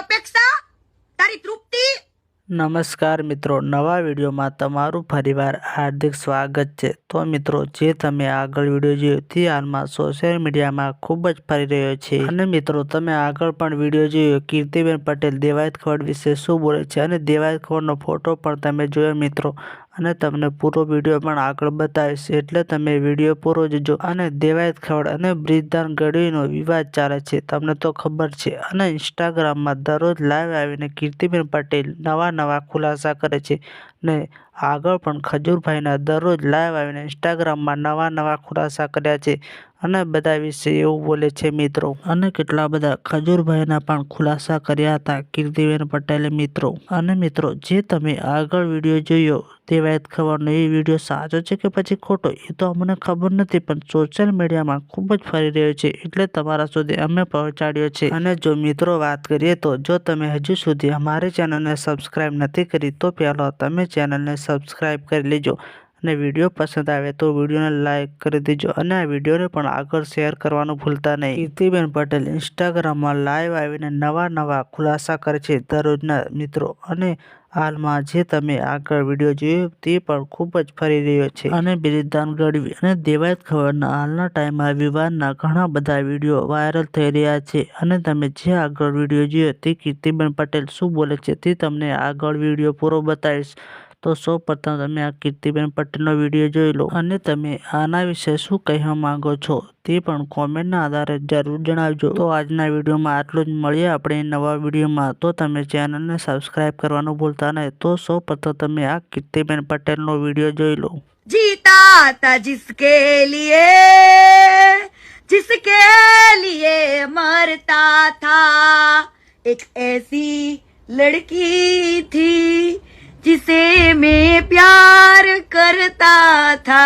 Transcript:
अपेक्षा, तारी तृप्ति। नमस्कार मित्रों, नवा विडियो में तमारू फरीवार हार्दिक स्वागत है। तो मित्रों, जे तमे आगळ विडियो जोयो ते हालमां सोशल मीडिया में खूब ज फरी रह्यो छे। अने मित्रों, तमे आगळ पण विडियो जोयो कीर्तिबेन पटेल देवायत खवड विશે શું બોલે છે અને દેવાયત ખવડનો ફોટો પણ તમે જોયો મિત્રો। અને તમને પૂરો વિડિયો પણ આગળ બતાવીશ, એટલે તમે વિડિયો પૂરો જોજો। અને દેવાયત ખવડ અને બ્રિજદાન ગઢવીનો વિવાદ ચાલે છે, તમને તો ખબર છે। અને ઇન્સ્ટાગ્રામમાં દરરોજ લાઈવ આવીને કીર્તિબેન પટેલ નવા ખુલાસા કરે છે ને આગળ પણ ખજૂરભાઈના દરરોજ લાઈવ આવીને ઇન્સ્ટાગ્રામમાં નવા ખુલાસા કર્યા છે અને બધા વિશે એવું બોલે છે મિત્રો। અને કેટલા બધા ખજૂરભાઈના પણ ખુલાસા કર્યા હતા કીર્તિબેન પટેલે મિત્રો। અને મિત્રો, જે તમે આગળ વિડીયો જોયો દેવાયત ખવડનો, એ વિડીયો સાચો છે કે પછી ખોટો એ તો અમને ખબર નથી, પણ સોશિયલ મીડિયામાં ખૂબ જ ફરી રહ્યો છે, એટલે તમારા સુધી અમે પહોંચાડ્યો છે। અને જો મિત્રો વાત કરીએ તો જો તમે હજુ સુધી અમારી ચેનલને સબસ્ક્રાઇબ નથી કરી તો પહેલા તમે ચેનલને સબસ્ક્રાઇબ કરી લેજો। અને વિડીયો પસંદ આવે તો વિડીયોને લાઇક કરી દેજો અને આ વિડીયોને પણ આગળ શેર કરવાનું ભૂલતા નહીં। કીર્તિબેન પટેલ ઇન્સ્ટાગ્રામમાં લાઈવ આવીને નવા ખુલાસા કરે છે દરરોજના મિત્રો। અને હાલમાં જે તમે આગળ વિડીયો જોયો તે પણ ખૂબ જ ફરી રહ્યો છે। અને બ્રિજદાન ગઢવી અને દેવાયત ખવડના હાલના ટાઈમમાં વિવાદના ઘણા બધા વિડીયો વાયરલ થઈ રહ્યા છે। અને તમે જે આગળ વિડીયો જોયો તે કીર્તિબેન પટેલ શું બોલે છે તે તમને આગળ વિડીયો પૂરો બતાવીશ। તો સૌપ્રથમ તમે આ કીર્તિબેન પટેલનો વિડીયો જોઈ લો અને તમે આના વિશે શું કહેવા માંગો છો તે પણ કોમેન્ટના આધારે જરૂર જણાવજો। તો આજના વિડીયોમાં આટલું જ, મળીએ આપણે નવા વિડીયોમાં। તો તમે ચેનલને સબસ્ક્રાઇબ કરવાનું ભૂલતા નહીં। તો સૌપ્રથમ તમે આ કીર્તિબેન પટેલનો વિડીયો જોઈ લો। जीता था जिसके लिए मरता था, एक ऐसी लड़की थी जिसे मैं प्यार करता था।